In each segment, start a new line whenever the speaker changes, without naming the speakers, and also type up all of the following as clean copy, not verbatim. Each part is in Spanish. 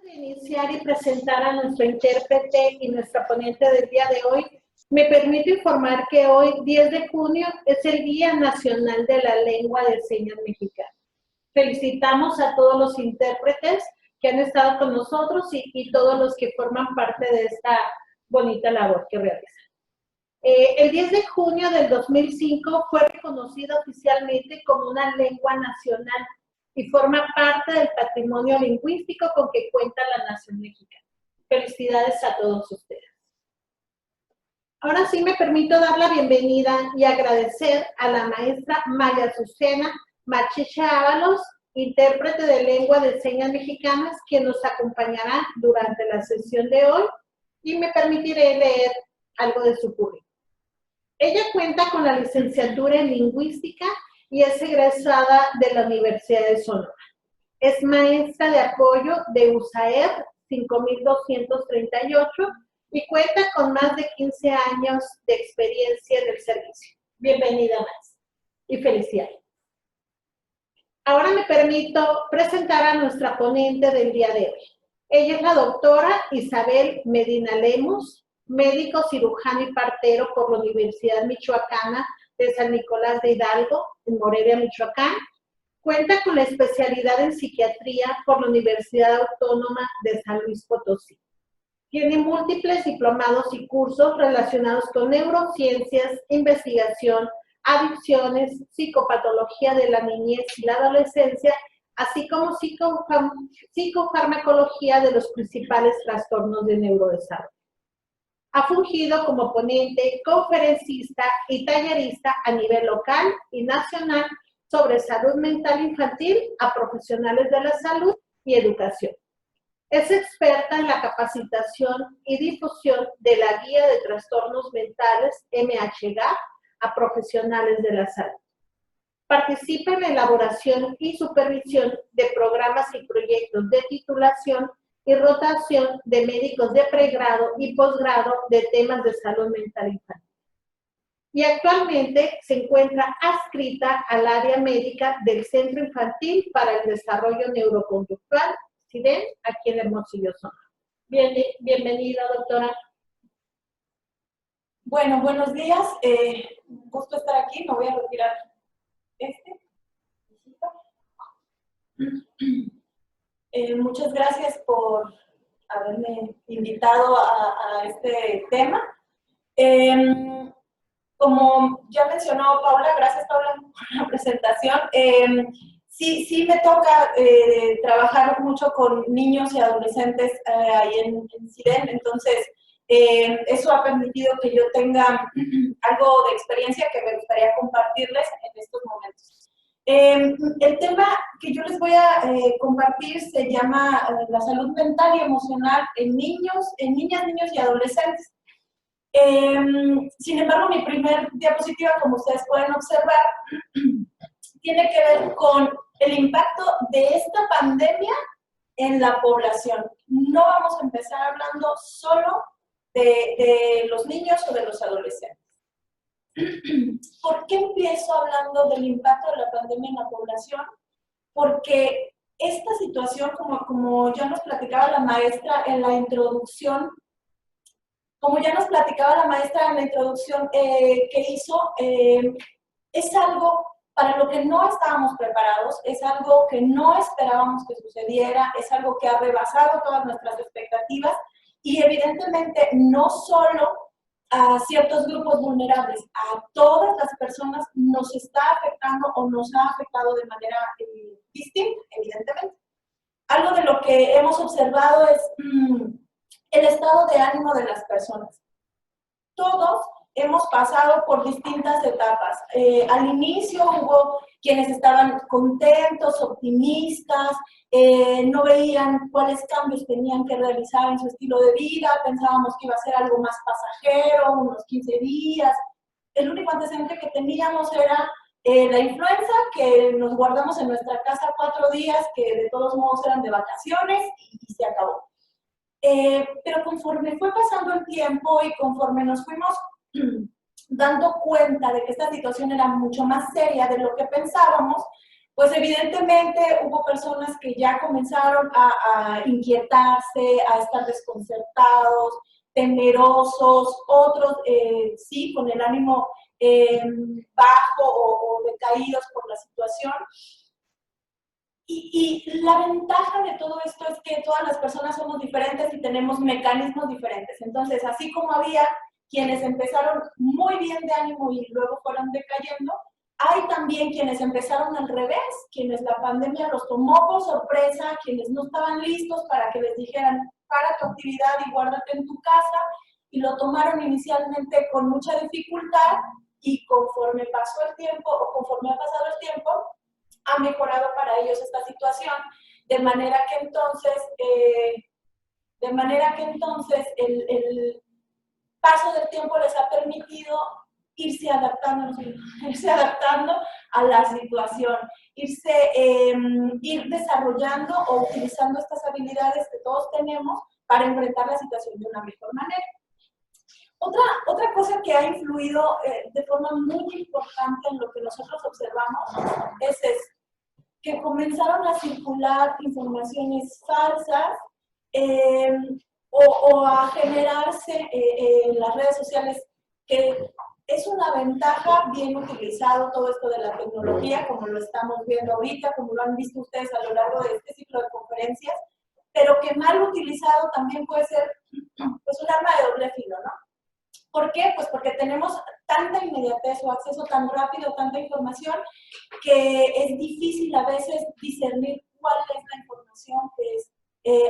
de iniciar y presentar a nuestro intérprete y nuestra ponente del día de hoy, me permito informar que hoy, 10 de junio, es el Día Nacional de la Lengua de Señas Mexicana. Felicitamos a todos los intérpretes que han estado con nosotros y todos los que forman parte de esta bonita labor que realizan. El 10 de junio del 2005 fue reconocida oficialmente como una lengua nacional y forma parte del patrimonio lingüístico con que cuenta la nación mexicana. Felicidades a todos ustedes. Ahora sí me permito dar la bienvenida y agradecer a la maestra Maya Azucena Machiche Ábalos, intérprete de lengua de señas mexicanas, quien nos acompañará durante la sesión de hoy y me permitiré leer algo de su currículum. Ella cuenta con la licenciatura en lingüística y es egresada de la Universidad de Sonora. Es maestra de apoyo de USAER 5238 y cuenta con más de 15 años de experiencia en el servicio. Bienvenida, maestra, y felicidades. Ahora me permito presentar a nuestra ponente del día de hoy. Ella es la doctora Isabel Medina Lemus, médico cirujano y partero por la Universidad Michoacana de San Nicolás de Hidalgo, en Morelia, Michoacán. Cuenta con la especialidad en psiquiatría por la Universidad Autónoma de San Luis Potosí. Tiene múltiples diplomados y cursos relacionados con neurociencias, investigación, adicciones, psicopatología de la niñez y la adolescencia, así como psicofarmacología de los principales trastornos de neurodesarrollo. Ha fungido como ponente, conferencista y tallerista a nivel local y nacional sobre salud mental infantil a profesionales de la salud y educación. Es experta en la capacitación y difusión de la Guía de Trastornos Mentales MHGAP a profesionales de la salud. Participa en la elaboración y supervisión de programas y proyectos de titulación y rotación de médicos de pregrado y posgrado de temas de salud mental infantil. Y actualmente se encuentra adscrita al área médica del Centro Infantil para el Desarrollo Neuroconductual, CIDEN, aquí en Hermosillo, Sonora. Bienvenida, doctora.
Bueno, buenos días. Gusto estar aquí. Me voy a retirar muchas gracias por haberme invitado a este tema. Como ya mencionó Paula, gracias Paula por la presentación. Sí me toca trabajar mucho con niños y adolescentes ahí en CIDEN, entonces eso ha permitido que yo tenga algo de experiencia que me gustaría compartirles en estos momentos. El tema que yo les voy a compartir se llama la salud mental y emocional en niños, niñas, niños y adolescentes. Sin embargo, mi primer diapositiva, como ustedes pueden observar, tiene que ver con el impacto de esta pandemia en la población. No vamos a empezar hablando solo de los niños o de los adolescentes. ¿Por qué empiezo hablando del impacto de la pandemia en la población? Porque esta situación, como ya nos platicaba la maestra en la introducción, que hizo, es algo para lo que no estábamos preparados, es algo que no esperábamos que sucediera, es algo que ha rebasado todas nuestras expectativas y evidentemente no solo a ciertos grupos vulnerables, a todas las personas nos está afectando o nos ha afectado de manera distinta, evidentemente. Algo de lo que hemos observado es el estado de ánimo de las personas. Todos hemos pasado por distintas etapas. Al inicio hubo quienes estaban contentos, optimistas, no veían cuáles cambios tenían que realizar en su estilo de vida, pensábamos que iba a ser algo más pasajero, unos 15 días. El único antecedente que teníamos era la influenza, que nos guardamos en nuestra casa 4 días, que de todos modos eran de vacaciones y se acabó. Pero conforme fue pasando el tiempo y conforme nos fuimos dando cuenta de que esta situación era mucho más seria de lo que pensábamos, pues evidentemente hubo personas que ya comenzaron a inquietarse, a estar desconcertados, temerosos, otros sí, con el ánimo bajo o decaídos por la situación. Y la ventaja de todo esto es que todas las personas somos diferentes y tenemos mecanismos diferentes. Entonces, así como había quienes empezaron muy bien de ánimo y luego fueron decayendo, hay también quienes empezaron al revés, quienes la pandemia los tomó por sorpresa, quienes no estaban listos para que les dijeran, para tu actividad y guárdate en tu casa, y lo tomaron inicialmente con mucha dificultad, y conforme pasó el tiempo, o conforme ha pasado el tiempo, ha mejorado para ellos esta situación, de manera que entonces el paso del tiempo les ha permitido irse adaptando a la situación, ir desarrollando o utilizando estas habilidades que todos tenemos para enfrentar la situación de una mejor manera. Otra cosa que ha influido de forma muy importante en lo que nosotros observamos es que comenzaron a circular informaciones falsas o a generarse en las redes sociales, que es una ventaja bien utilizado todo esto de la tecnología, como lo estamos viendo ahorita, como lo han visto ustedes a lo largo de este ciclo de conferencias, pero que mal utilizado también puede ser pues, un arma de doble filo, ¿no? ¿Por qué? Pues porque tenemos tanta inmediatez o acceso tan rápido a tanta información que es difícil a veces discernir cuál es la información que es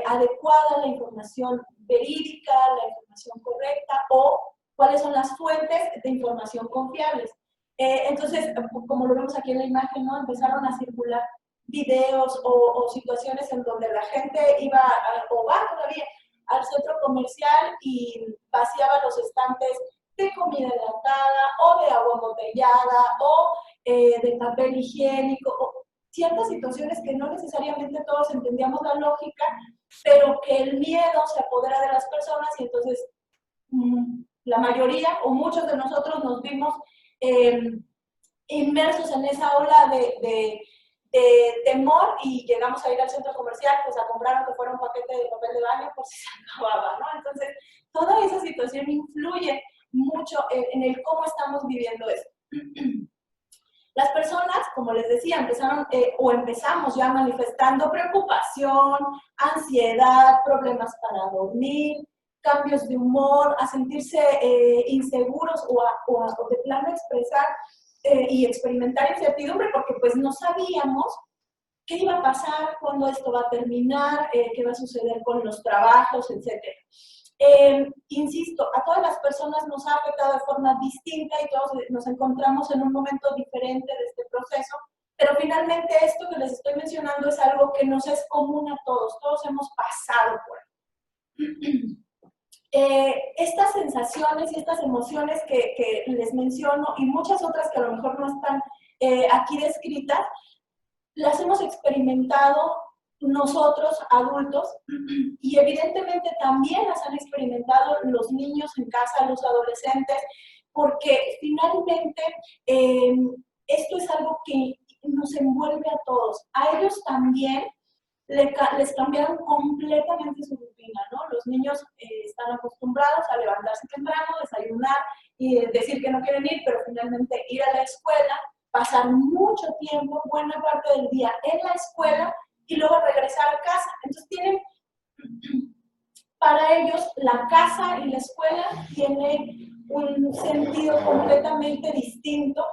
adecuada, la información verídica, la información correcta o cuáles son las fuentes de información confiables. Entonces, como lo vemos aquí en la imagen, ¿no? Empezaron a circular videos o situaciones en donde la gente iba o va todavía al centro comercial y vaciaba los estantes de comida enlatada o de agua embotellada o de papel higiénico, o ciertas situaciones que no necesariamente todos entendíamos la lógica, pero que el miedo se apodera de las personas y entonces la mayoría o muchos de nosotros nos vimos inmersos en esa ola de temor y llegamos a ir al centro comercial, pues a comprar aunque fuera un paquete de papel de baño por si se acababa, ¿no? Entonces, toda esa situación influye mucho en el cómo estamos viviendo esto. Las personas, como les decía, empezamos ya manifestando preocupación, ansiedad, problemas para dormir, cambios de humor, a sentirse inseguros o de plano expresar y experimentar incertidumbre porque pues no sabíamos qué iba a pasar, cuándo esto va a terminar, qué va a suceder con los trabajos, etc. Insisto, a todas las personas nos ha afectado de forma distinta y todos nos encontramos en un momento diferente de este proceso, pero finalmente esto que les estoy mencionando es algo que nos es común a todos hemos pasado por ahí. Estas sensaciones y estas emociones que les menciono y muchas otras que a lo mejor no están aquí descritas, las hemos experimentado nosotros adultos y evidentemente también las han experimentado los niños en casa, los adolescentes, porque finalmente esto es algo que nos envuelve a todos. A ellos también les cambiaron completamente su rutina, ¿no? Los niños están acostumbrados a levantarse temprano, desayunar y decir que no quieren ir, pero finalmente ir a la escuela, pasar mucho tiempo, buena parte del día en la escuela y luego regresar a casa. Entonces para ellos la casa y la escuela tiene un sentido completamente distinto,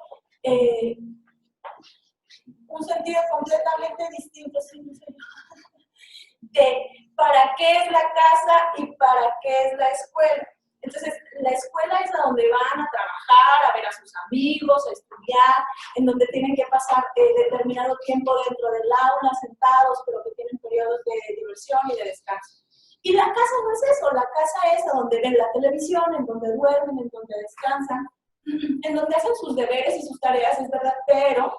de para qué es la casa y para qué es la escuela. Entonces, la escuela es a donde van a trabajar, a ver a sus amigos, a estudiar, en donde tienen que pasar determinado tiempo dentro del aula, sentados, pero que tienen periodos de diversión y de descanso. Y la casa no es eso, la casa es a donde ven la televisión, en donde duermen, en donde descansan, en donde hacen sus deberes y sus tareas, es verdad, pero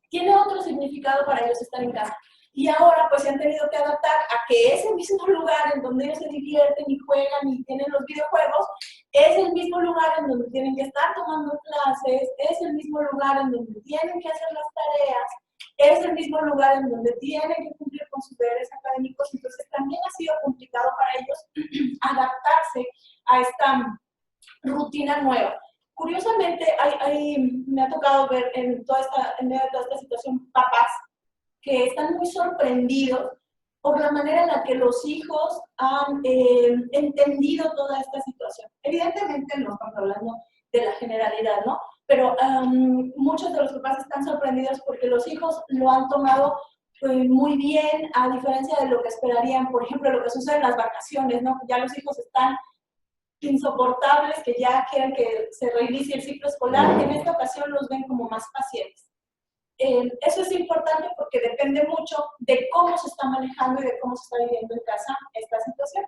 tiene otro significado para ellos estar en casa. Y ahora pues se han tenido que adaptar a que ese mismo lugar en donde ellos se divierten y juegan y tienen los videojuegos, es el mismo lugar en donde tienen que estar tomando clases, es el mismo lugar en donde tienen que hacer las tareas, es el mismo lugar en donde tienen que cumplir con sus deberes académicos, entonces también ha sido complicado para ellos adaptarse a esta rutina nueva. Curiosamente, me ha tocado ver en medio de toda esta situación papás que están muy sorprendidos por la manera en la que los hijos han entendido toda esta situación. Evidentemente no estamos hablando de la generalidad, ¿no? Pero muchos de los papás están sorprendidos porque los hijos lo han tomado muy bien, a diferencia de lo que esperarían, por ejemplo, lo que sucede en las vacaciones, ¿no? Ya los hijos están insoportables, que ya quieren que se reinicie el ciclo escolar. En esta ocasión los ven como más pacientes. Eso es importante porque depende mucho de cómo se está manejando y de cómo se está viviendo en casa esta situación.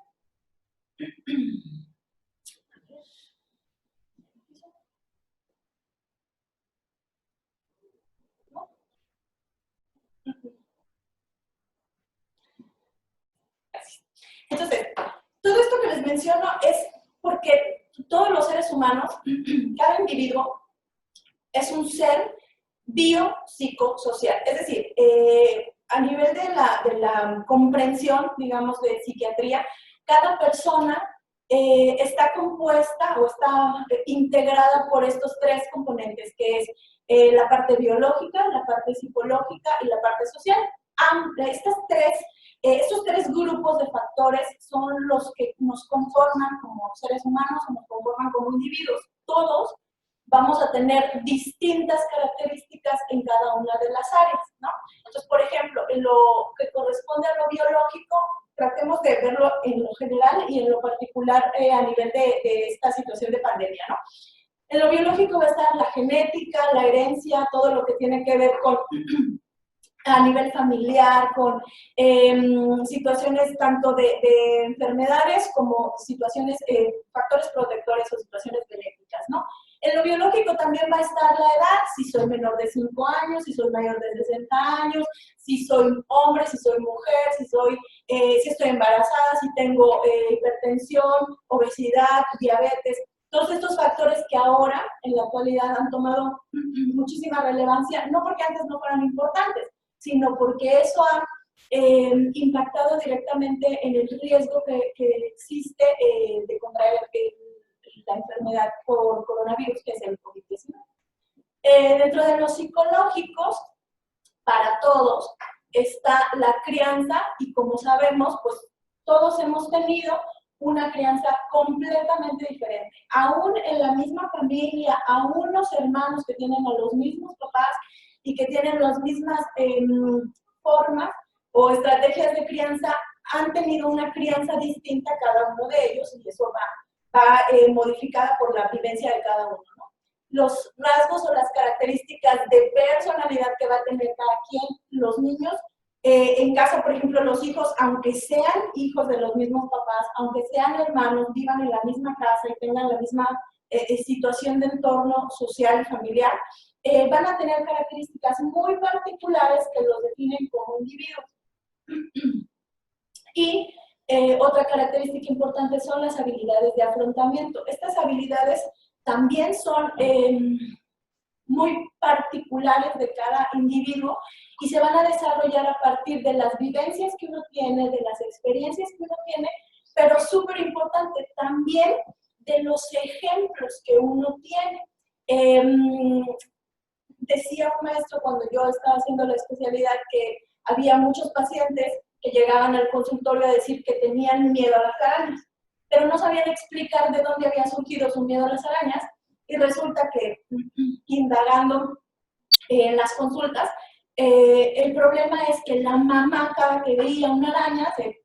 Entonces, todo esto que les menciono es porque todos los seres humanos, cada individuo, es un ser biopsicosocial. Es decir, a nivel de la comprensión, digamos, de psiquiatría, cada persona está compuesta o está integrada por estos tres componentes, que es la parte biológica, la parte psicológica y la parte social. Estos tres grupos de factores son los que nos conforman como seres humanos o nos conforman como individuos. Todos vamos a tener distintas características en cada una de las áreas, ¿no? Entonces, por ejemplo, en lo que corresponde a lo biológico, tratemos de verlo en lo general y en lo particular a nivel de esta situación de pandemia, ¿no? En lo biológico va a estar la genética, la herencia, todo lo que tiene que ver con a nivel familiar, con situaciones tanto de enfermedades como situaciones, factores protectores o situaciones benéficas, ¿no? En lo biológico también va a estar la edad, si soy menor de 5 años, si soy mayor de 60 años, si soy hombre, si soy mujer, si estoy embarazada, si tengo hipertensión, obesidad, diabetes. Todos estos factores que ahora, en la actualidad, han tomado muchísima relevancia, no porque antes no fueran importantes, sino porque eso ha impactado directamente en el riesgo que existe de contraer la enfermedad por coronavirus, que es el COVID-19. Dentro de los psicológicos, para todos, está la crianza y como sabemos, pues todos hemos tenido una crianza completamente diferente. Aún en la misma familia, aún los hermanos que tienen a los mismos papás y que tienen las mismas formas o estrategias de crianza, han tenido una crianza distinta cada uno de ellos y eso va modificada por la vivencia de cada uno, ¿no? Los rasgos o las características de personalidad que va a tener cada quien, los niños, en casa, por ejemplo, los hijos, aunque sean hijos de los mismos papás, aunque sean hermanos, vivan en la misma casa y tengan la misma situación de entorno social y familiar, van a tener características muy particulares que los definen como individuos. Y otra característica importante son las habilidades de afrontamiento. Estas habilidades también son muy particulares de cada individuo y se van a desarrollar a partir de las vivencias que uno tiene, de las experiencias que uno tiene, pero súper importante también de los ejemplos que uno tiene. Decía un maestro cuando yo estaba haciendo la especialidad que había muchos pacientes que llegaban al consultorio a decir que tenían miedo a las arañas, pero no sabían explicar de dónde había surgido su miedo a las arañas, y resulta que, indagando en las consultas, el problema es que la mamá, cada que veía una araña, se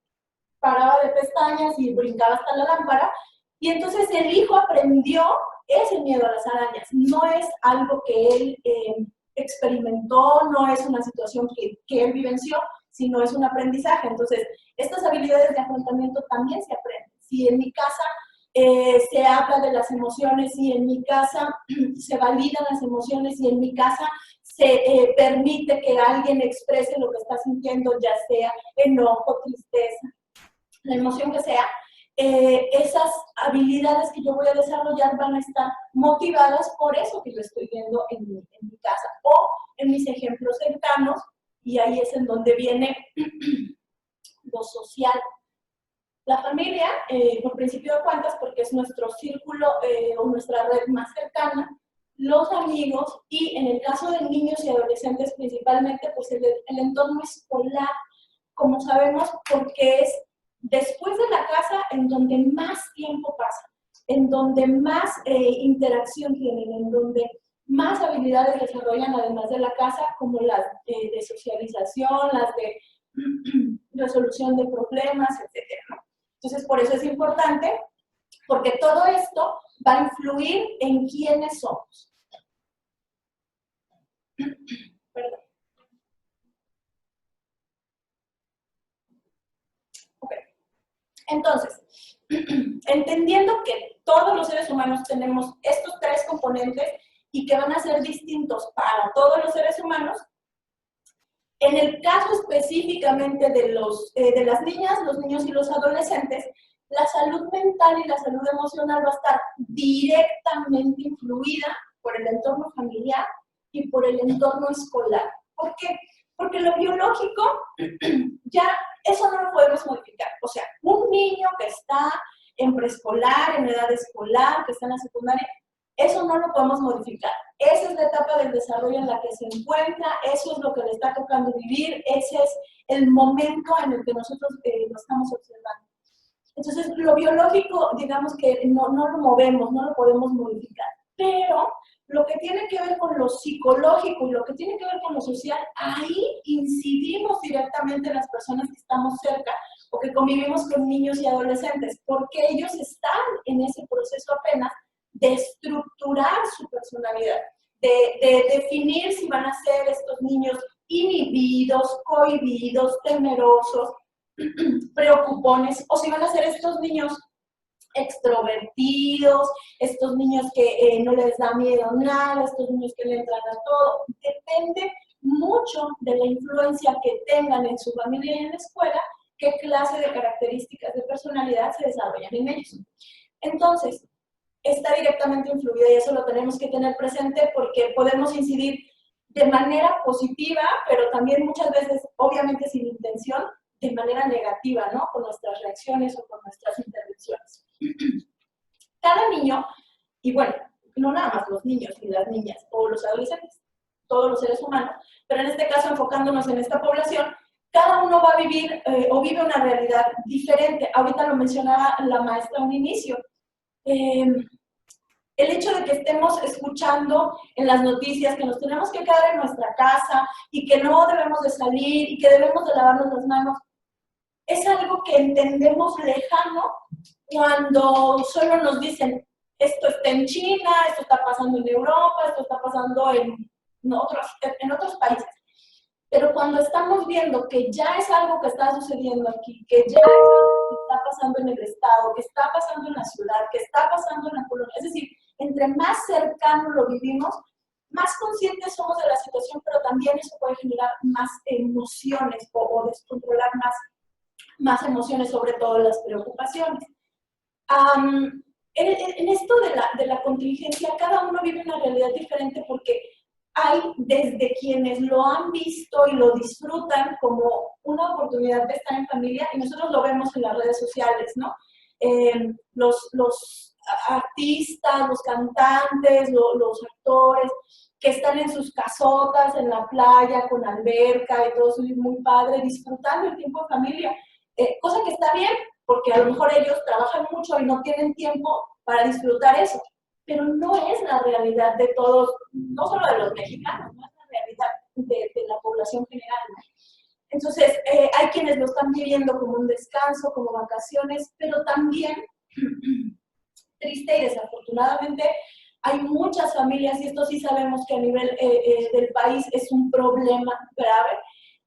paraba de pestañas y brincaba hasta la lámpara, y entonces el hijo aprendió ese miedo a las arañas. No es algo que él experimentó, no es una situación que él vivenció, sino es un aprendizaje. Entonces, estas habilidades de afrontamiento también se aprenden. Si en mi casa se habla de las emociones, si en mi casa se validan las emociones, si en mi casa se permite que alguien exprese lo que está sintiendo, ya sea enojo, tristeza, la emoción que sea, esas habilidades que yo voy a desarrollar van a estar motivadas por eso que yo estoy viendo en mi casa o en mis ejemplos cercanos y ahí es en donde viene lo social. La familia, por principio de cuentas, porque es nuestro círculo o nuestra red más cercana, los amigos y en el caso de niños y adolescentes principalmente, pues el entorno escolar, como sabemos, porque es después de la casa en donde más tiempo pasa, en donde más interacción tienen, en donde más habilidades desarrollan además de la casa, como las de socialización, las de resolución de problemas, etcétera, ¿no? Entonces, por eso es importante, porque todo esto va a influir en quiénes somos. Perdón. Okay. Entonces, entendiendo que todos los seres humanos tenemos estos tres componentes y que van a ser distintos para todos los seres humanos, en el caso específicamente de las niñas, los niños y los adolescentes, la salud mental y la salud emocional va a estar directamente influida por el entorno familiar y por el entorno escolar. ¿Por qué? Porque lo biológico, ya eso no lo podemos modificar. O sea, un niño que está en preescolar, en edad escolar, que está en la secundaria, eso no lo podemos modificar. Esa es la etapa del desarrollo en la que se encuentra, eso es lo que le está tocando vivir, ese es el momento en el que nosotros lo estamos observando. Entonces, lo biológico, digamos que no lo movemos, no lo podemos modificar, pero lo que tiene que ver con lo psicológico y lo que tiene que ver con lo social, ahí incidimos directamente en las personas que estamos cerca o que convivimos con niños y adolescentes, porque ellos están en ese proceso apenas de estructurar su personalidad, de definir si van a ser estos niños inhibidos, cohibidos, temerosos, preocupones, o si van a ser estos niños extrovertidos, estos niños que no les da miedo nada, estos niños que le entran a todo. Depende mucho de la influencia que tengan en su familia y en la escuela, qué clase de características de personalidad se desarrollan en ellos. Entonces, está directamente influida y eso lo tenemos que tener presente porque podemos incidir de manera positiva, pero también muchas veces, obviamente sin intención, de manera negativa, ¿no? Con nuestras reacciones o con nuestras intervenciones. Cada niño, y bueno, no nada más los niños y las niñas o los adolescentes, todos los seres humanos, pero en este caso enfocándonos en esta población, cada uno va a vivir o vive una realidad diferente. Ahorita lo mencionaba la maestra a un inicio. El hecho de que estemos escuchando en las noticias que nos tenemos que quedar en nuestra casa y que no debemos de salir y que debemos de lavarnos las manos, es algo que entendemos lejano cuando solo nos dicen esto está en China, esto está pasando en Europa, esto está pasando en otros países. Pero cuando estamos viendo que ya es algo que está sucediendo aquí, que ya es algo que está pasando en el estado, que está pasando en la ciudad, que está pasando en la colonia, es decir, entre más cercano lo vivimos, más conscientes somos de la situación, pero también eso puede generar más emociones o descontrolar más emociones, sobre todo las preocupaciones. En esto de la contingencia, cada uno vive una realidad diferente porque hay desde quienes lo han visto y lo disfrutan como una oportunidad de estar en familia, y nosotros lo vemos en las redes sociales, ¿no? Los artistas, los cantantes, los actores, que están en sus casotas, en la playa, con alberca y todo eso, muy padre, disfrutando el tiempo en familia. Cosa que está bien, porque a lo mejor ellos trabajan mucho y no tienen tiempo para disfrutar eso, pero no es la realidad de todos, no solo de los mexicanos, no es la realidad de la población general, ¿no? Entonces, hay quienes lo están viviendo como un descanso, como vacaciones, pero también, triste y desafortunadamente, hay muchas familias, y esto sí sabemos que a nivel del país es un problema grave,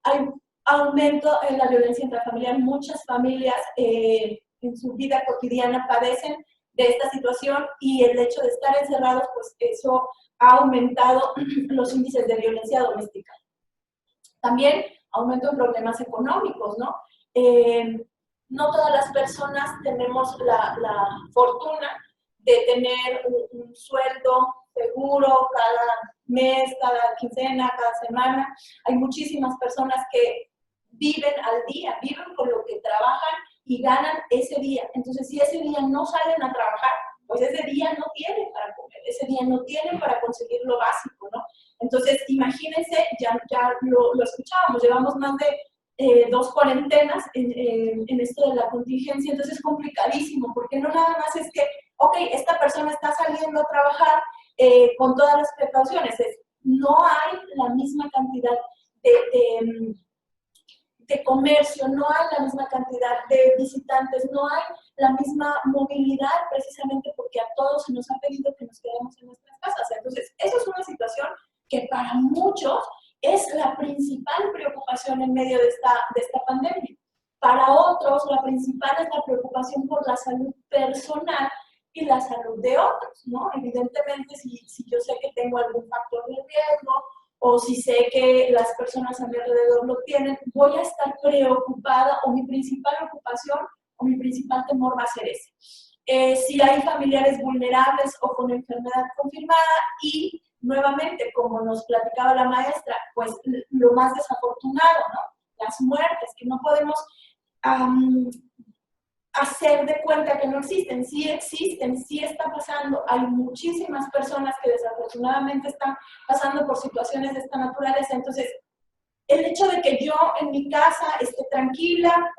hay aumento en la violencia intrafamiliar. Muchas familias en su vida cotidiana padecen de esta situación y el hecho de estar encerrados, pues eso ha aumentado los índices de violencia doméstica. También aumento en problemas económicos, ¿no? No todas las personas tenemos la fortuna de tener un sueldo seguro cada mes, cada quincena, cada semana. Hay muchísimas personas que viven al día, viven con lo que trabajan y ganan ese día. Entonces, si ese día no salen a trabajar, pues ese día no tienen para comer, ese día no tienen para conseguir lo básico, ¿no? Entonces, imagínense, ya lo escuchábamos, llevamos más de 2 cuarentenas en esto de la contingencia, entonces es complicadísimo, porque no nada más es que, ok, esta persona está saliendo a trabajar con todas las precauciones, no hay la misma cantidad de comercio, no hay la misma cantidad de visitantes, no hay la misma movilidad, precisamente porque a todos se nos ha pedido que nos quedemos en nuestras casas. Entonces, eso es una situación que para muchos es la principal preocupación en medio de esta pandemia. Para otros, la principal es la preocupación por la salud personal y la salud de otros, ¿no? Evidentemente, si yo sé que tengo algún factor de riesgo, o si sé que las personas a mi alrededor lo tienen, voy a estar preocupada, o mi principal ocupación o mi principal temor va a ser ese. Si hay familiares vulnerables o con enfermedad confirmada, y nuevamente, como nos platicaba la maestra, pues lo más desafortunado, ¿no? Las muertes, que no podemos hacer de cuenta que no existen, sí está pasando. Hay muchísimas personas que desafortunadamente están pasando por situaciones de esta naturaleza. Entonces, el hecho de que yo en mi casa esté tranquila,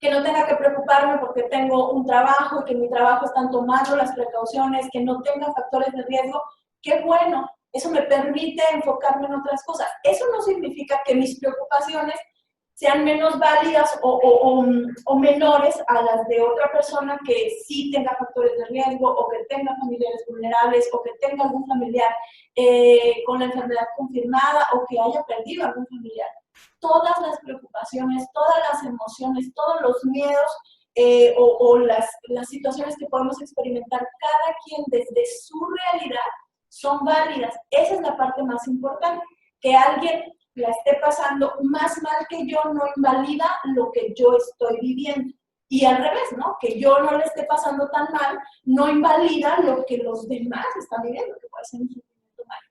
que no tenga que preocuparme porque tengo un trabajo y que en mi trabajo están tomando las precauciones, que no tenga factores de riesgo, qué bueno, eso me permite enfocarme en otras cosas. Eso no significa que mis preocupaciones sean menos válidas o menores a las de otra persona que sí tenga factores de riesgo, o que tenga familiares vulnerables, o que tenga algún familiar con la enfermedad confirmada, o que haya perdido algún familiar. Todas las preocupaciones, todas las emociones, todos los miedos o las situaciones que podemos experimentar cada quien desde su realidad son válidas. Esa es la parte más importante, que alguien la esté pasando más mal que yo no invalida lo que yo estoy viviendo. Y al revés, ¿no? Que yo no le esté pasando tan mal no invalida lo que los demás están viviendo, que puede ser un sufrimiento mal.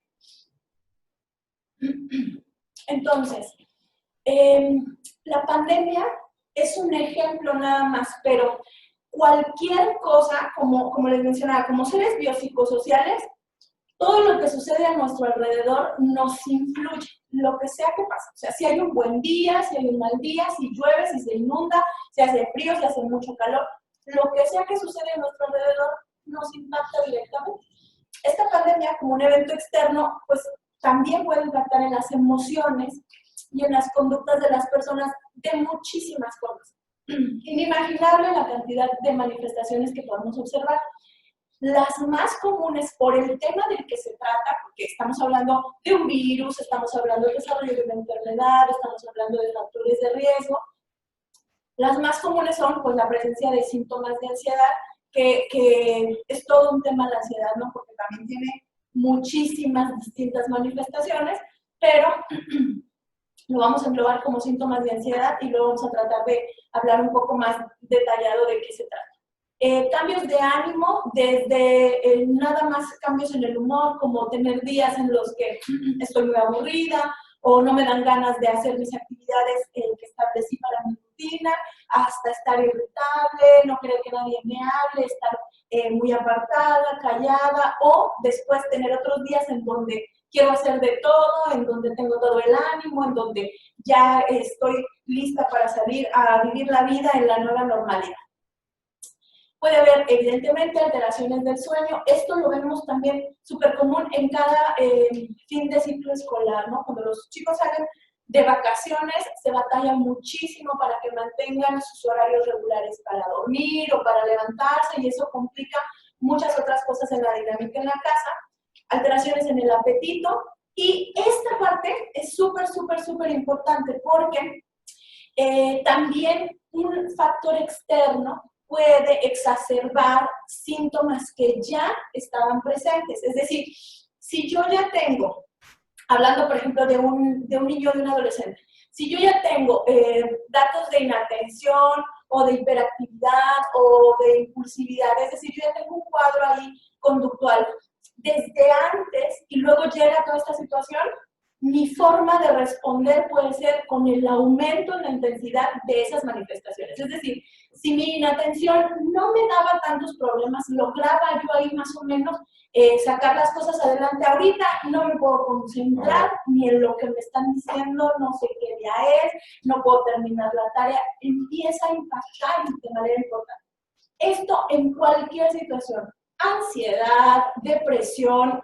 Entonces, la pandemia es un ejemplo nada más, pero cualquier cosa, como les mencionaba, como seres biopsicosociales, todo lo que sucede a nuestro alrededor nos influye, lo que sea que pase. O sea, si hay un buen día, si hay un mal día, si llueve, si se inunda, si hace frío, si hace mucho calor, lo que sea que sucede a nuestro alrededor nos impacta directamente. Esta pandemia, como un evento externo, pues también puede impactar en las emociones y en las conductas de las personas de muchísimas formas. Inimaginable la cantidad de manifestaciones que podemos observar. Las más comunes por el tema del que se trata, porque estamos hablando de un virus, estamos hablando del desarrollo de una enfermedad, estamos hablando de factores de riesgo, las más comunes son pues la presencia de síntomas de ansiedad, que es todo un tema la ansiedad, ¿no? Porque también tiene muchísimas distintas manifestaciones, pero lo vamos a englobar como síntomas de ansiedad y luego vamos a tratar de hablar un poco más detallado de qué se trata. Cambios de ánimo, desde nada más cambios en el humor, como tener días en los que estoy muy aburrida o no me dan ganas de hacer mis actividades que establecí para mi rutina, hasta estar irritable, no querer que nadie me hable, estar muy apartada, callada, o después tener otros días en donde quiero hacer de todo, en donde tengo todo el ánimo, en donde ya estoy lista para salir a vivir la vida en la nueva normalidad. Puede haber, evidentemente, alteraciones del sueño. Esto lo vemos también súper común en cada fin de ciclo escolar, ¿no? Cuando los chicos salen de vacaciones, se batalla muchísimo para que mantengan sus horarios regulares para dormir o para levantarse, y eso complica muchas otras cosas en la dinámica en la casa. Alteraciones en el apetito. Y esta parte es súper, súper, súper importante, porque también un factor externo puede exacerbar síntomas que ya estaban presentes. Es decir, si yo ya tengo, hablando por ejemplo de un niño o de un adolescente, si yo ya tengo datos de inatención o de hiperactividad o de impulsividad, es decir, yo ya tengo un cuadro ahí conductual desde antes y luego llega toda esta situación, mi forma de responder puede ser con el aumento en la intensidad de esas manifestaciones. Es decir, si mi inatención no me daba tantos problemas, lograba yo ahí más o menos sacar las cosas adelante. Ahorita no me puedo concentrar ni en lo que me están diciendo, no sé qué día es, no puedo terminar la tarea. Empieza a impactar de manera importante. Esto en cualquier situación. Ansiedad, depresión,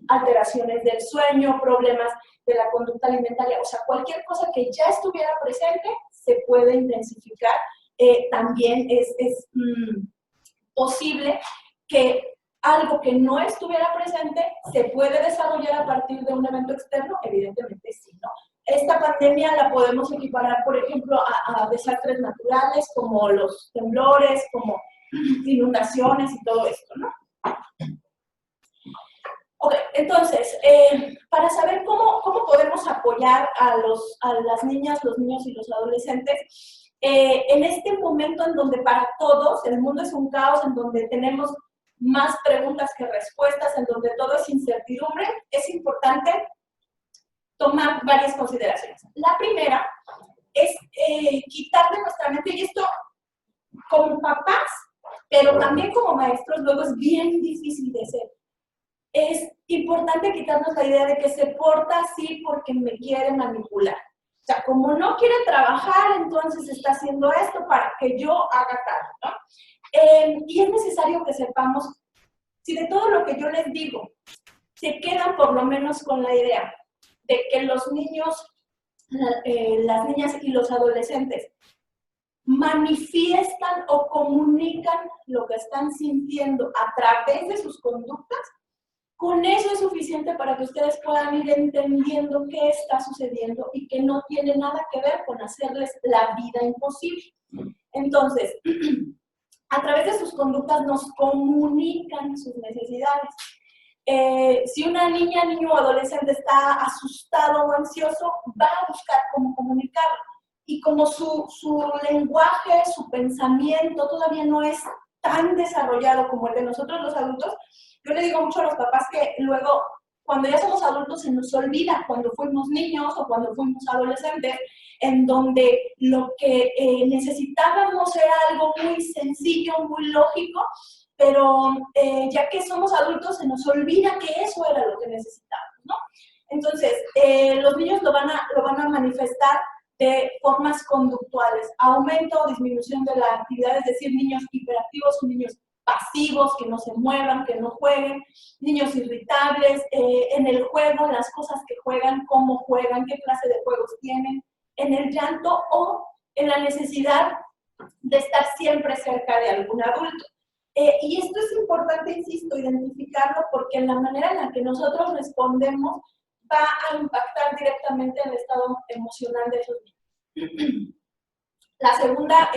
alteraciones del sueño, problemas de la conducta alimentaria, o sea, cualquier cosa que ya estuviera presente se puede intensificar. También es posible que algo que no estuviera presente se puede desarrollar a partir de un evento externo, evidentemente sí, ¿no? Esta pandemia la podemos equiparar, por ejemplo, a desastres naturales como los temblores, como inundaciones y todo esto, ¿no? Ok, entonces, para saber cómo podemos apoyar a las niñas, los niños y los adolescentes, en este momento en donde para todos el mundo es un caos, en donde tenemos más preguntas que respuestas, en donde todo es incertidumbre, es importante tomar varias consideraciones. La primera es quitar de nuestra mente, y esto como papás, pero también como maestros, luego es bien difícil de hacer. Es importante quitarnos la idea de que se porta así porque me quiere manipular. O sea, como no quiere trabajar, entonces está haciendo esto para que yo haga caso, ¿no? Y es necesario que sepamos si de todo lo que yo les digo se quedan por lo menos con la idea de que los niños, las niñas y los adolescentes manifiestan o comunican lo que están sintiendo a través de sus conductas, con eso es suficiente para que ustedes puedan ir entendiendo qué está sucediendo y que no tiene nada que ver con hacerles la vida imposible. Entonces, a través de sus conductas nos comunican sus necesidades. Si una niña, niño o adolescente está asustado o ansioso, va a buscar cómo comunicarlo. Y como su lenguaje, su pensamiento todavía no es tan desarrollado como el de nosotros los adultos, yo le digo mucho a los papás que luego, cuando ya somos adultos, se nos olvida cuando fuimos niños o cuando fuimos adolescentes, en donde lo que necesitábamos era algo muy sencillo, muy lógico, pero ya que somos adultos se nos olvida que eso era lo que necesitábamos, ¿no? Entonces, los niños lo van a manifestar de formas conductuales, aumento o disminución de la actividad, es decir, niños hiperactivos, niños pasivos, que no se muevan, que no jueguen, niños irritables, en el juego, las cosas que juegan, cómo juegan, qué clase de juegos tienen, en el llanto o en la necesidad de estar siempre cerca de algún adulto. Y esto es importante, insisto, identificarlo porque en la manera en la que nosotros respondemos va a impactar directamente en el estado emocional de esos niños. La segunda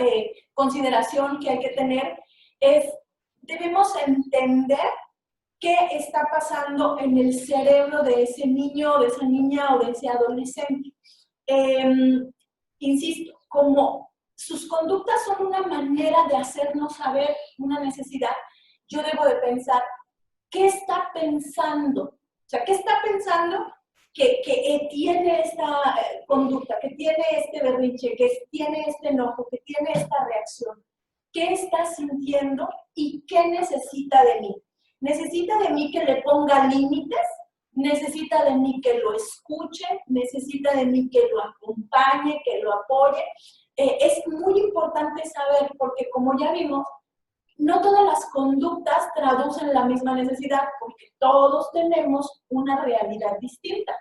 consideración que hay que tener es, debemos entender qué está pasando en el cerebro de ese niño, de esa niña o de ese adolescente. Insisto, como sus conductas son una manera de hacernos saber una necesidad, yo debo de pensar, ¿qué está pensando? O sea, ¿qué está pensando que tiene esta conducta, que tiene este berrinche, que tiene este enojo, que tiene esta reacción? ¿Qué está sintiendo y qué necesita de mí? ¿Necesita de mí que le ponga límites? ¿Necesita de mí que lo escuche? ¿Necesita de mí que lo acompañe, que lo apoye? Es muy importante saber, porque como ya vimos, no todas las conductas traducen la misma necesidad, porque todos tenemos una realidad distinta.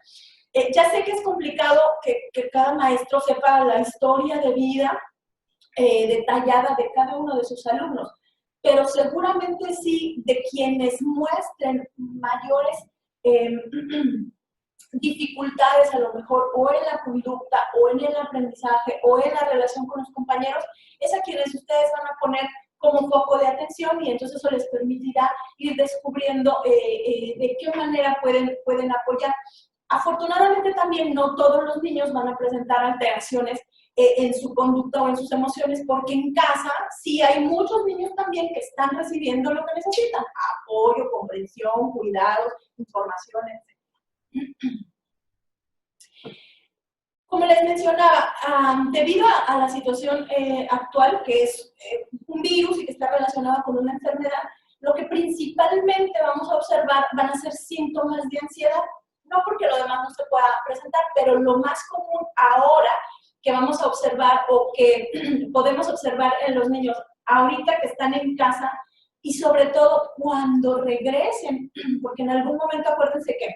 Ya sé que es complicado que cada maestro sepa la historia de vida detallada de cada uno de sus alumnos, pero seguramente sí de quienes muestren mayores dificultades a lo mejor o en la conducta o en el aprendizaje o en la relación con los compañeros, es a quienes ustedes van a poner como foco de atención y entonces eso les permitirá ir descubriendo de qué manera pueden apoyar. Afortunadamente también no todos los niños van a presentar alteraciones en su conducta o en sus emociones, porque en casa sí hay muchos niños también que están recibiendo lo que necesitan: apoyo, comprensión, cuidados, información, etc. Como les mencionaba, debido a la situación actual, que es un virus y que está relacionado con una enfermedad, lo que principalmente vamos a observar van a ser síntomas de ansiedad, no porque lo demás no se pueda presentar, pero lo más común ahora que vamos a observar o que podemos observar en los niños ahorita que están en casa y sobre todo cuando regresen, porque en algún momento acuérdense que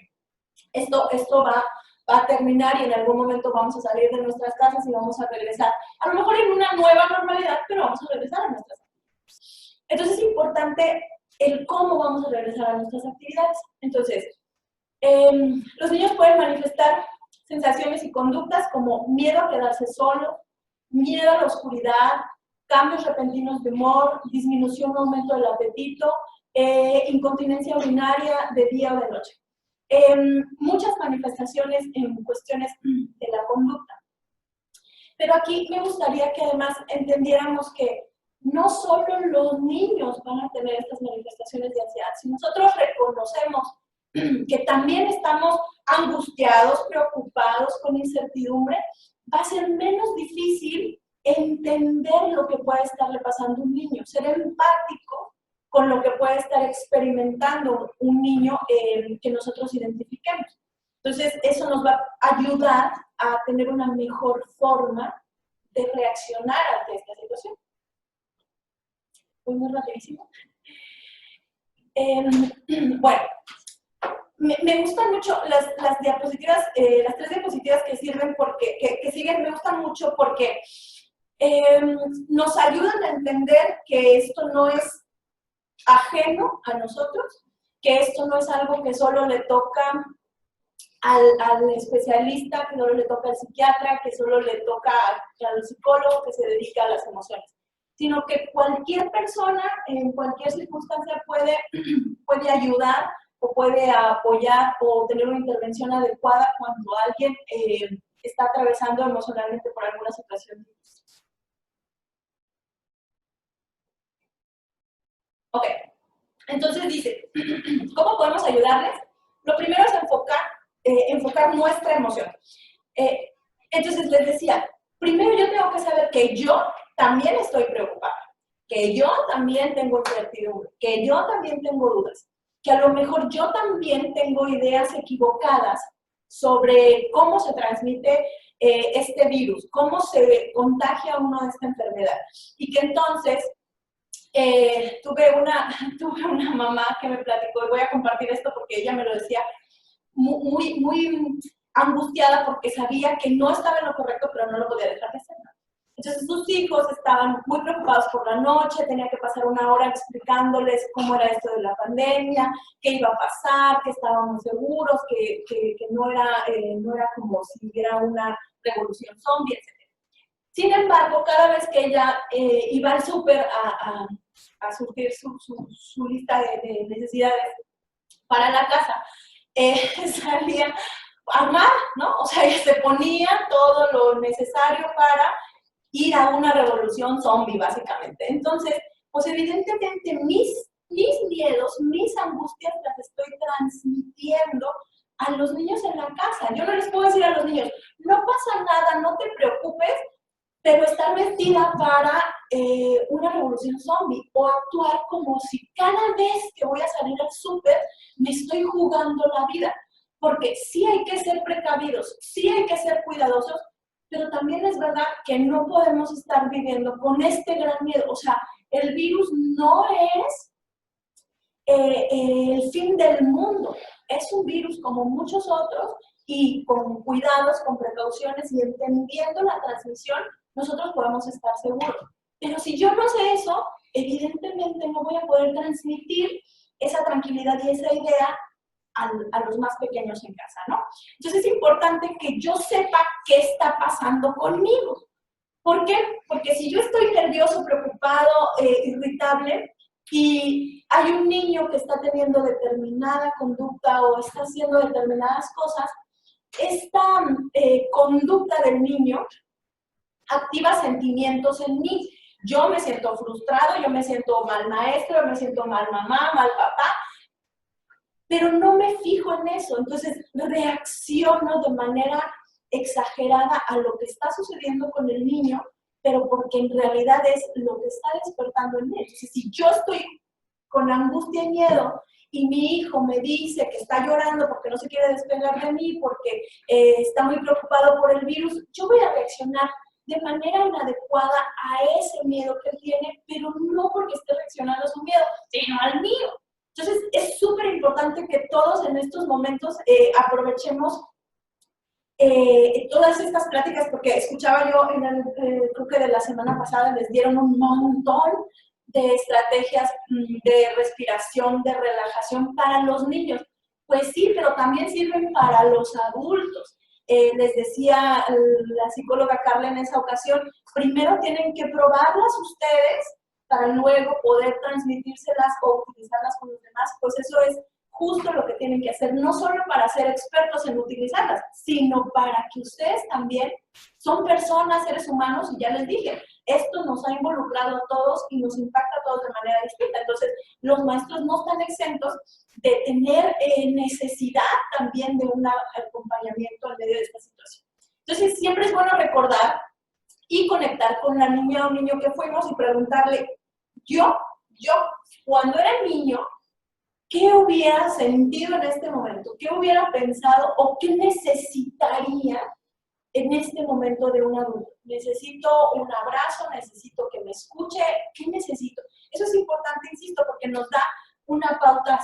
esto va a terminar y en algún momento vamos a salir de nuestras casas y vamos a regresar, a lo mejor en una nueva normalidad, pero vamos a regresar a nuestras actividades. Entonces es importante el cómo vamos a regresar a nuestras actividades. Entonces, los niños pueden manifestar sensaciones y conductas como miedo a quedarse solo, miedo a la oscuridad, cambios repentinos de humor, disminución o aumento del apetito, incontinencia urinaria de día o de noche. Muchas manifestaciones en cuestiones de la conducta. Pero aquí me gustaría que además entendiéramos que no solo los niños van a tener estas manifestaciones de ansiedad. Si nosotros reconocemos que también estamos angustiados, preocupados, con incertidumbre, va a ser menos difícil entender lo que puede estarle pasando a un niño, ser empático con lo que puede estar experimentando un niño que nosotros identifiquemos. Entonces, eso nos va a ayudar a tener una mejor forma de reaccionar ante esta situación. Voy muy rapidísimo. Bueno, me gustan mucho las diapositivas, las 3 diapositivas que sirven porque, que siguen, me gustan mucho porque nos ayudan a entender que esto no es ajeno a nosotros, que esto no es algo que solo le toca al especialista, que solo le toca al psiquiatra, que solo le toca al psicólogo que se dedica a las emociones, sino que cualquier persona en cualquier circunstancia puede ayudar o puede apoyar o tener una intervención adecuada cuando alguien está atravesando emocionalmente por alguna situación difícil. Ok, entonces dice, ¿cómo podemos ayudarles? Lo primero es enfocar nuestra emoción. Entonces les decía, primero yo tengo que saber que yo también estoy preocupada, que yo también tengo incertidumbre, que yo también tengo dudas, que a lo mejor yo también tengo ideas equivocadas sobre cómo se transmite este virus, cómo se contagia uno de esta enfermedad. Y que entonces tuve una mamá que me platicó, y voy a compartir esto porque ella me lo decía, muy angustiada porque sabía que no estaba en lo correcto, pero no lo podía dejar de hacer. Entonces sus hijos estaban muy preocupados por la noche, tenía que pasar una hora explicándoles cómo era esto de la pandemia, qué iba a pasar, que estábamos seguros, que no era como si hubiera una revolución zombie, etc. Sin embargo, cada vez que ella iba al súper a surtir su lista de necesidades para la casa, salía armada, ¿no? O sea, ella se ponía todo lo necesario para ir a una revolución zombie, básicamente. Entonces, pues evidentemente mis miedos, mis angustias las estoy transmitiendo a los niños en la casa. Yo no les puedo decir a los niños, no pasa nada, no te preocupes, pero estar vestida para una revolución zombie o actuar como si cada vez que voy a salir al súper me estoy jugando la vida. Porque sí hay que ser precavidos, sí hay que ser cuidadosos, pero también es verdad que no podemos estar viviendo con este gran miedo. O sea, el virus no es el fin del mundo. Es un virus como muchos otros y con cuidados, con precauciones y entendiendo la transmisión, nosotros podemos estar seguros. Pero si yo no sé eso, evidentemente no voy a poder transmitir esa tranquilidad y esa idea a los más pequeños en casa, ¿no? Entonces es importante que yo sepa qué está pasando conmigo. ¿Por qué? Porque si yo estoy nervioso, preocupado, irritable, y hay un niño que está teniendo determinada conducta o está haciendo determinadas cosas, esta conducta del niño activa sentimientos en mí. Yo me siento frustrado, yo me siento mal maestro, yo me siento mal mamá, mal papá, pero no me fijo en eso. Entonces reacciono de manera exagerada a lo que está sucediendo con el niño, pero porque en realidad es lo que está despertando en él. Entonces, si yo estoy con angustia y miedo y mi hijo me dice que está llorando porque no se quiere despegar de mí, porque está muy preocupado por el virus, yo voy a reaccionar de manera inadecuada a ese miedo que él tiene, pero no porque esté reaccionando a su miedo, sino al mío. Entonces, es súper importante que todos en estos momentos aprovechemos todas estas pláticas, porque escuchaba yo, creo que de la semana pasada les dieron un montón de estrategias de respiración, de relajación para los niños. Pues sí, pero también sirven para los adultos. Les decía la psicóloga Carla en esa ocasión, primero tienen que probarlas ustedes para luego poder transmitírselas o utilizarlas con los demás. Pues eso es justo lo que tienen que hacer, no solo para ser expertos en utilizarlas, sino para que ustedes también son personas, seres humanos, y ya les dije, esto nos ha involucrado a todos y nos impacta a todos de manera distinta. Entonces, los maestros no están exentos de tener necesidad también de un acompañamiento en medio de esta situación. Entonces, siempre es bueno recordar y conectar con la niña o niño que fuimos y preguntarle, yo, cuando era niño, ¿qué hubiera sentido en este momento? ¿Qué hubiera pensado o qué necesitaría en este momento de un adulto? ¿Necesito un abrazo? ¿Necesito que me escuche? ¿Qué necesito? Eso es importante, insisto, porque nos da una pauta.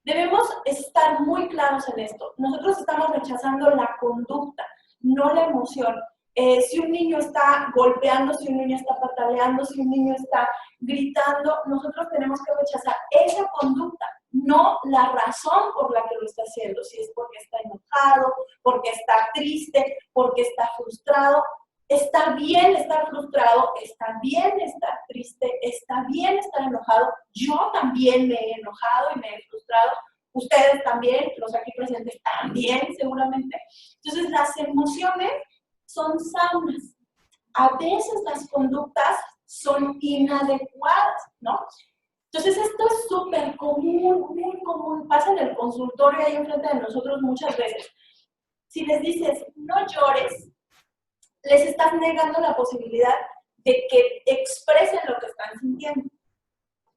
Debemos estar muy claros en esto. Nosotros estamos rechazando la conducta, no la emoción. Si un niño está golpeando, si un niño está pataleando, si un niño está gritando, nosotros tenemos que rechazar esa conducta, no la razón por la que lo está haciendo. Si es porque está enojado, porque está triste, porque está frustrado. Está bien estar frustrado, está bien estar triste, está bien estar enojado. Yo también me he enojado y me he frustrado. Ustedes también, los aquí presentes también seguramente. Entonces las emociones son sanas. A veces las conductas son inadecuadas, ¿no? Entonces esto es súper común, muy común. Pasa en el consultorio ahí enfrente de nosotros muchas veces. Si les dices, no llores, les estás negando la posibilidad de que expresen lo que están sintiendo.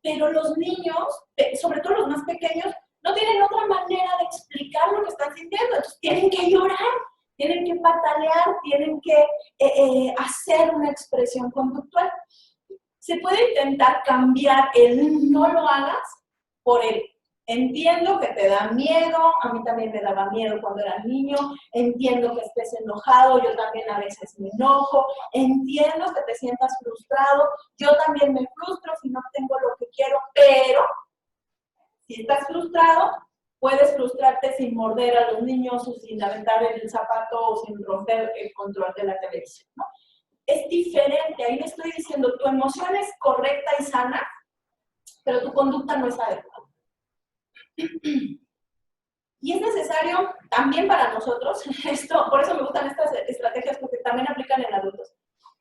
Pero los niños, sobre todo los más pequeños, no tienen otra manera de explicar lo que están sintiendo. Entonces tienen que llorar, tienen que patalear, tienen que hacer una expresión conductual. Se puede intentar cambiar el no lo hagas por el entiendo que te da miedo, a mí también me daba miedo cuando era niño, entiendo que estés enojado, yo también a veces me enojo, entiendo que te sientas frustrado, yo también me frustro si no tengo lo que quiero, pero si estás frustrado, puedes frustrarte sin morder a los niños o sin aventar el zapato o sin romper el control de la televisión, ¿no? Es diferente, ahí le estoy diciendo, tu emoción es correcta y sana, pero tu conducta no es adecuada. Y es necesario también para nosotros, por eso me gustan estas estrategias, porque también aplican en adultos,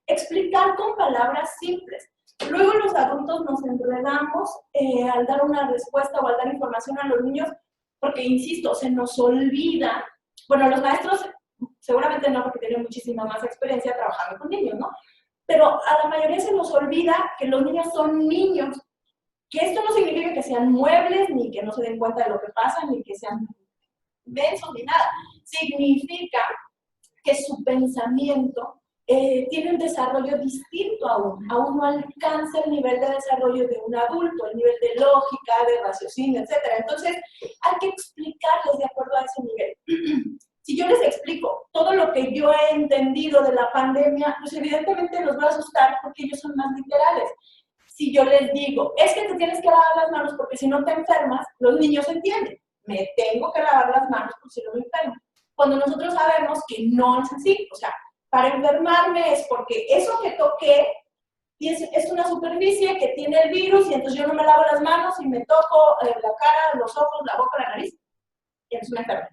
explicar con palabras simples. Luego los adultos nos enredamos al dar una respuesta o al dar información a los niños, porque, insisto, se nos olvida, bueno, los maestros seguramente no, porque tienen muchísima más experiencia trabajando con niños, ¿no? Pero a la mayoría se nos olvida que los niños son niños, que esto no significa que sean muebles, ni que no se den cuenta de lo que pasa, ni que sean densos, ni nada. Significa que su pensamiento tiene un desarrollo distinto aún no alcanza el nivel de desarrollo de un adulto, el nivel de lógica, de raciocinio, etc. Entonces, hay que explicarles de acuerdo a ese nivel. Si yo les explico todo lo que yo he entendido de la pandemia, pues evidentemente los va a asustar porque ellos son más literales. Si yo les digo, es que te tienes que lavar las manos porque si no te enfermas, los niños entienden. Me tengo que lavar las manos porque si no me enfermo. Cuando nosotros sabemos que no es así, o sea, para enfermarme es porque eso que toqué es una superficie que tiene el virus y entonces yo no me lavo las manos y me toco la cara, los ojos, la boca, la nariz y entonces me enfermo.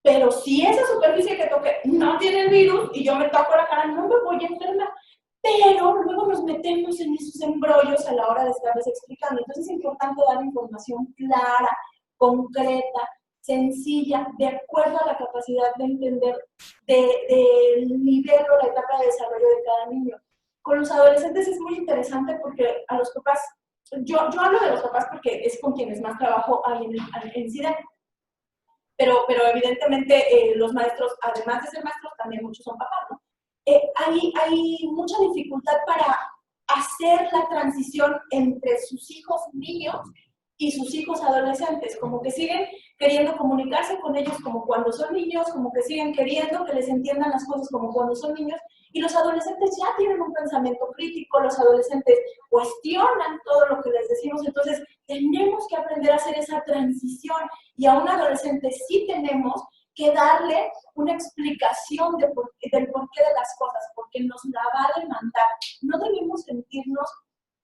Pero si esa superficie que toqué no tiene el virus y yo me toco la cara, no me voy a enfermar. Pero luego nos metemos en esos embrollos a la hora de estarles explicando. Entonces es importante dar información clara, concreta, sencilla, de acuerdo a la capacidad de entender del nivel o la etapa de desarrollo de cada niño. Con los adolescentes es muy interesante porque a los papás, yo hablo de los papás porque es con quienes más trabajo ahí en CIDE, pero evidentemente los maestros, además de ser maestros, también muchos son papás, ¿no? Hay mucha dificultad para hacer la transición entre sus hijos niños y sus hijos adolescentes, como que siguen queriendo comunicarse con ellos como cuando son niños, como que siguen queriendo que les entiendan las cosas como cuando son niños, y los adolescentes ya tienen un pensamiento crítico, los adolescentes cuestionan todo lo que les decimos, entonces tenemos que aprender a hacer esa transición, y a un adolescente sí tenemos que darle una explicación del porqué de las cosas, porque nos la va a demandar. No debemos sentirnos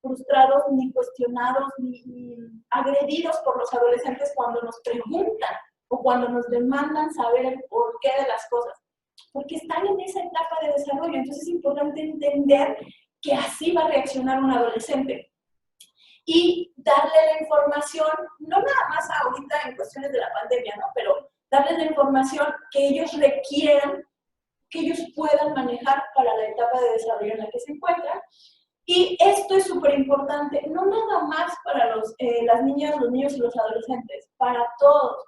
frustrados, ni cuestionados, ni agredidos por los adolescentes cuando nos preguntan o cuando nos demandan saber el porqué de las cosas, porque están en esa etapa de desarrollo. Entonces es importante entender que así va a reaccionar un adolescente y darle la información, no nada más ahorita en cuestiones de la pandemia, ¿no? Pero darles la información que ellos requieran, que ellos puedan manejar para la etapa de desarrollo en la que se encuentran. Y esto es súper importante, no nada más para las niñas, los niños y los adolescentes, para todos.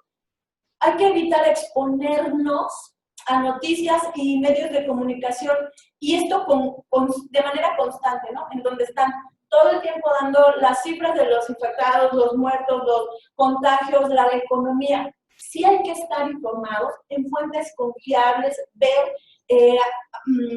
Hay que evitar exponernos a noticias y medios de comunicación, y esto de manera constante, ¿no? En donde están todo el tiempo dando las cifras de los infectados, los muertos, los contagios, la economía. Sí hay que estar informados en fuentes confiables, ver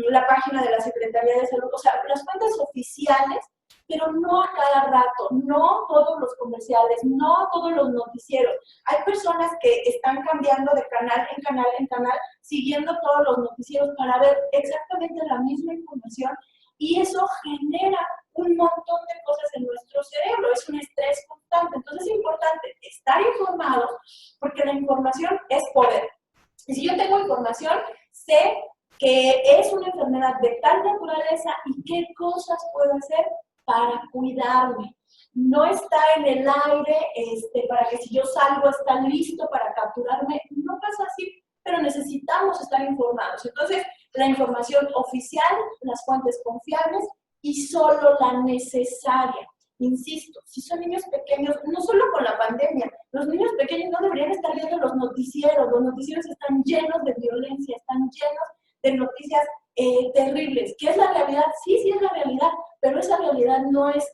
la página de la Secretaría de Salud, o sea, las fuentes oficiales, pero no a cada rato, no todos los comerciales, no todos los noticieros. Hay personas que están cambiando de canal en canal en canal, siguiendo todos los noticieros para ver exactamente la misma información, y eso genera un montón de cosas en nuestro cerebro, es un estrés constante. Entonces es importante estar informados, porque la información es poder. Y si yo tengo información, sé que es una enfermedad de tal naturaleza y qué cosas puedo hacer para cuidarme. No está en el aire para que si yo salgo está listo para capturarme. No pasa así, pero necesitamos estar informados. Entonces, la información oficial, las fuentes confiables y solo la necesaria. Insisto, si son niños pequeños, no solo con la pandemia, los niños pequeños no deberían estar viendo los noticieros están llenos de violencia, están llenos de noticias terribles. ¿Qué es la realidad? Sí, sí es la realidad, pero esa realidad no es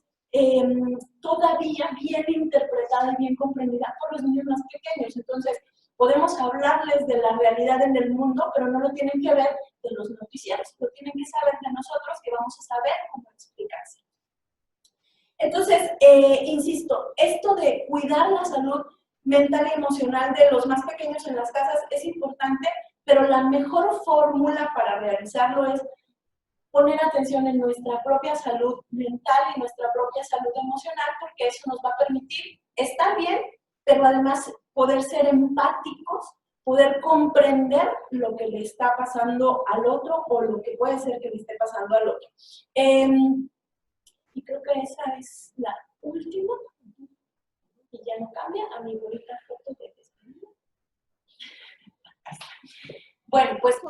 todavía bien interpretada y bien comprendida por los niños más pequeños. Entonces, podemos hablarles de la realidad en el mundo, pero no lo tienen que ver de los noticieros, lo tienen que saber de nosotros, que vamos a saber cómo explicarse. Entonces, insisto, esto de cuidar la salud mental y emocional de los más pequeños en las casas es importante, pero la mejor fórmula para realizarlo es poner atención en nuestra propia salud mental y nuestra propia salud emocional, porque eso nos va a permitir estar bien, pero además poder ser empáticos, poder comprender lo que le está pasando al otro o lo que puede ser que le esté pasando al otro. Y creo que esa es la última. Y ya no cambia a mi bonita foto de despedida. Bueno, pues